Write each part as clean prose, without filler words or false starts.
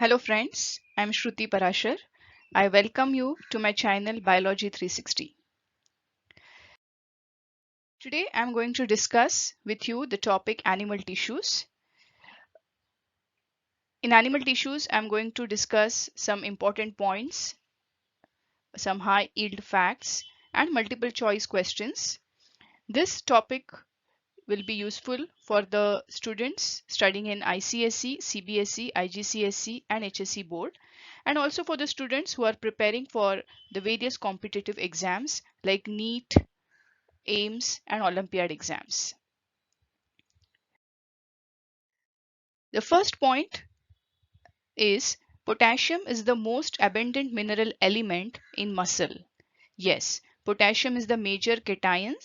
Hello friends, I'm Shruti Parashar. I welcome you to my channel Biology 360. Today I'm going to discuss with you the topic animal tissues. In animal tissues, I'm going to discuss some important points, some high yield facts, and multiple choice questions. This topic will be useful for the students studying in ICSE, CBSE, IGCSE, and HSC board, and also for the students who are preparing for the various competitive exams like NEET, AIMS, and Olympiad exams. The first point is potassium is the most abundant mineral element in muscle. Yes, potassium is the major cation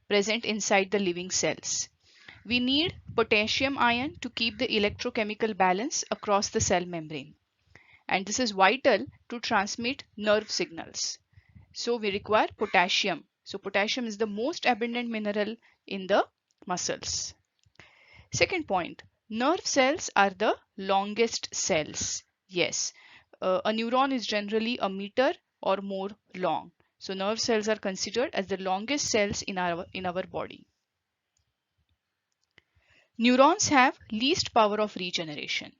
present inside the living cells. We need potassium ion to keep the electrochemical balance across the cell membrane. And this is vital to transmit nerve signals. So we require potassium. So potassium is the most abundant mineral in the muscles. Second point, nerve cells are the longest cells. Yes, a neuron is generally a meter or more long. So nerve cells are considered as the longest cells in our body. Neurons have least power of regeneration.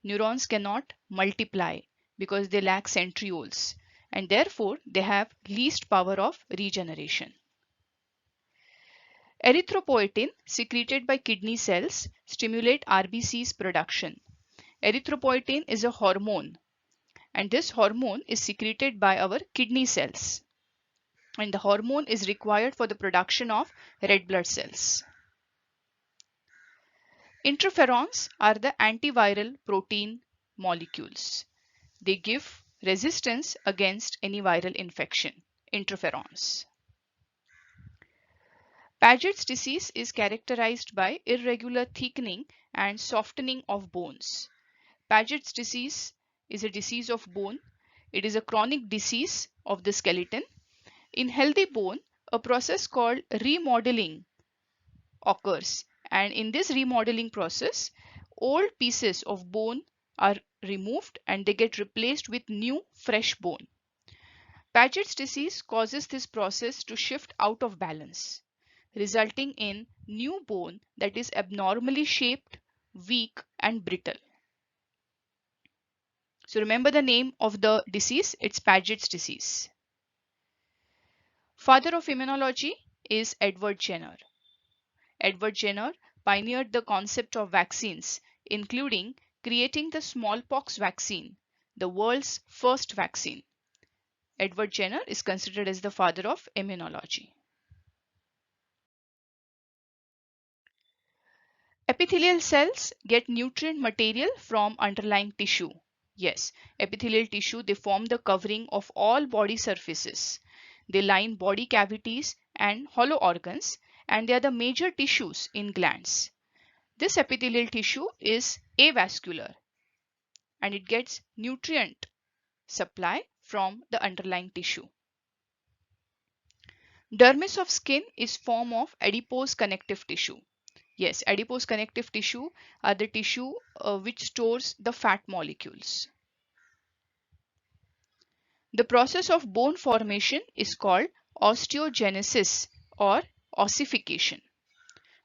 Neurons cannot multiply because they lack centrioles and therefore they have least power of regeneration. Erythropoietin secreted by kidney cells stimulate RBC's production. Erythropoietin is a hormone and this hormone is secreted by our kidney cells and the hormone is required for the production of red blood cells. Interferons are the antiviral protein molecules. They give resistance against any viral infection. Interferons. Paget's disease is characterized by irregular thickening and softening of bones. Paget's disease is a disease of bone. It is a chronic disease of the skeleton. In healthy bone, a process called remodeling occurs, and in this remodeling process, old pieces of bone are removed and they get replaced with new fresh bone. Paget's disease causes this process to shift out of balance, resulting in new bone that is abnormally shaped, weak, and brittle. So remember the name of the disease, it's Paget's disease. Father of immunology is Edward Jenner. Edward Jenner pioneered the concept of vaccines, including creating the smallpox vaccine, the world's first vaccine. Edward Jenner is considered as the father of immunology. Epithelial cells get nutrient material from underlying tissue. Yes, epithelial tissue, they form the covering of all body surfaces. They line body cavities and hollow organs, and they are the major tissues in glands. This epithelial tissue is avascular and it gets nutrient supply from the underlying tissue. Dermis of skin is form of adipose connective tissue. Yes, adipose connective tissue are the tissue which stores the fat molecules. The process of bone formation is called osteogenesis or ossification.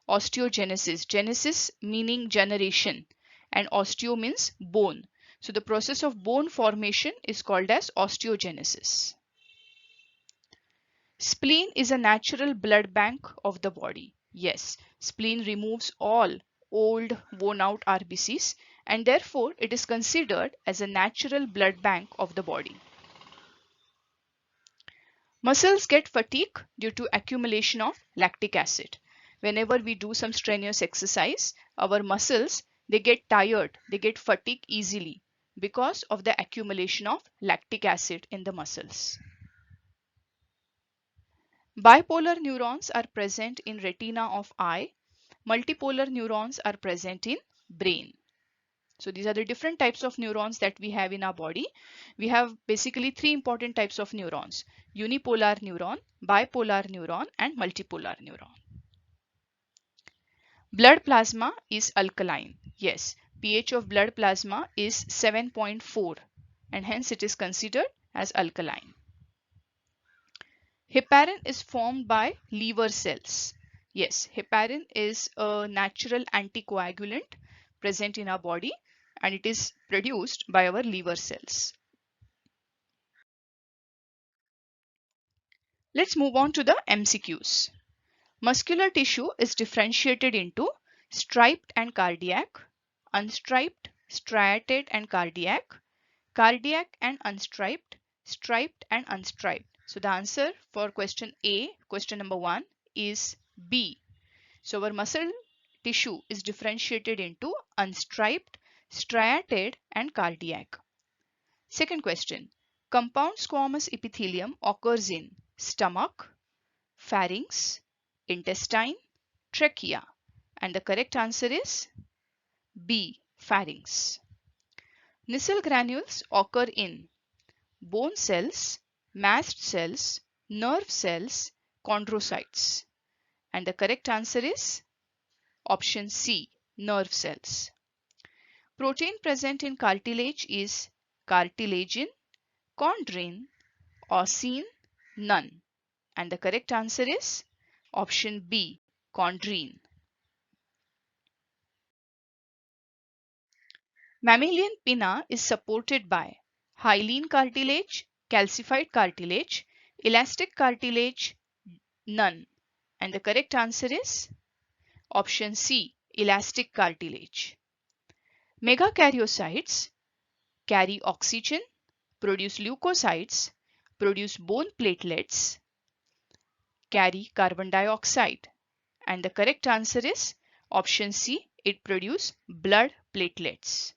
Osteogenesis, genesis meaning generation, and osteo means bone. So the process of bone formation is called as osteogenesis. Spleen is a natural blood bank of the body. Yes, spleen removes all old worn out RBCs and therefore it is considered as a natural blood bank of the body. Muscles get fatigue due to accumulation of lactic acid. Whenever we do some strenuous exercise, our muscles, they get tired, they get fatigued easily because of the accumulation of lactic acid in the muscles. Bipolar neurons are present in retina of eye. Multipolar neurons are present in brain. So these are the different types of neurons that we have in our body. We have basically three important types of neurons: unipolar neuron, bipolar neuron, and multipolar neuron. Blood plasma is alkaline. Yes, pH of blood plasma is 7.4 and hence it is considered as alkaline. Heparin is formed by liver cells. Yes, heparin is a natural anticoagulant present in our body and it is produced by our liver cells. Let's move on to the MCQs. Muscular tissue is differentiated into striped and cardiac, unstriped, striated and cardiac, cardiac and unstriped, striped and unstriped. So the answer for question A, question number 1 is B. So our muscle tissue is differentiated into unstriped, striated and cardiac. Second question. Compound squamous epithelium occurs in stomach, pharynx, intestine, trachea. And the correct answer is B. Pharynx. Nissl granules occur in bone cells, mast cells, nerve cells, chondrocytes. And the correct answer is option C. Nerve cells. Protein present in cartilage is cartilagen, chondrin, ossin, none. And the correct answer is option B. Chondrin. Mammalian pinna is supported by hyaline cartilage, calcified cartilage, elastic cartilage, none. And the correct answer is option C. Elastic cartilage. Megakaryocytes carry oxygen, produce leukocytes, produce bone platelets, carry carbon dioxide. And the correct answer is option C. It produces blood platelets.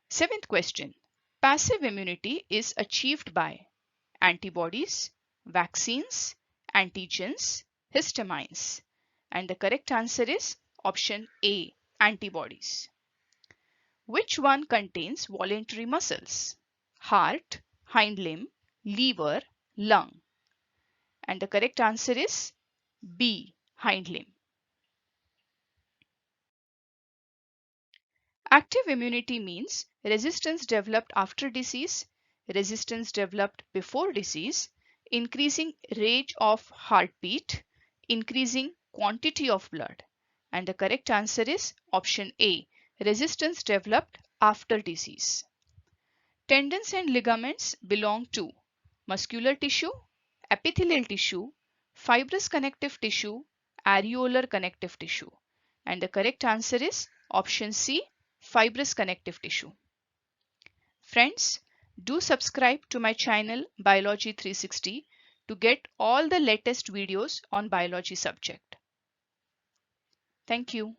Seventh question. Passive immunity is achieved by antibodies, vaccines, antigens, histamines. And the correct answer is option A. Antibodies. Which one contains voluntary muscles? Heart, hind limb, liver, lung. And the correct answer is B. Hind limb. Active immunity means resistance developed after disease, resistance developed before disease, increasing rate of heartbeat, increasing quantity of blood. And the correct answer is option A. Resistance developed after disease. Tendons and ligaments belong to muscular tissue, epithelial tissue, fibrous connective tissue, areolar connective tissue. And the correct answer is option C. Fibrous connective tissue. Friends, do subscribe to my channel Biology 360 to get all the latest videos on biology subject. Thank you.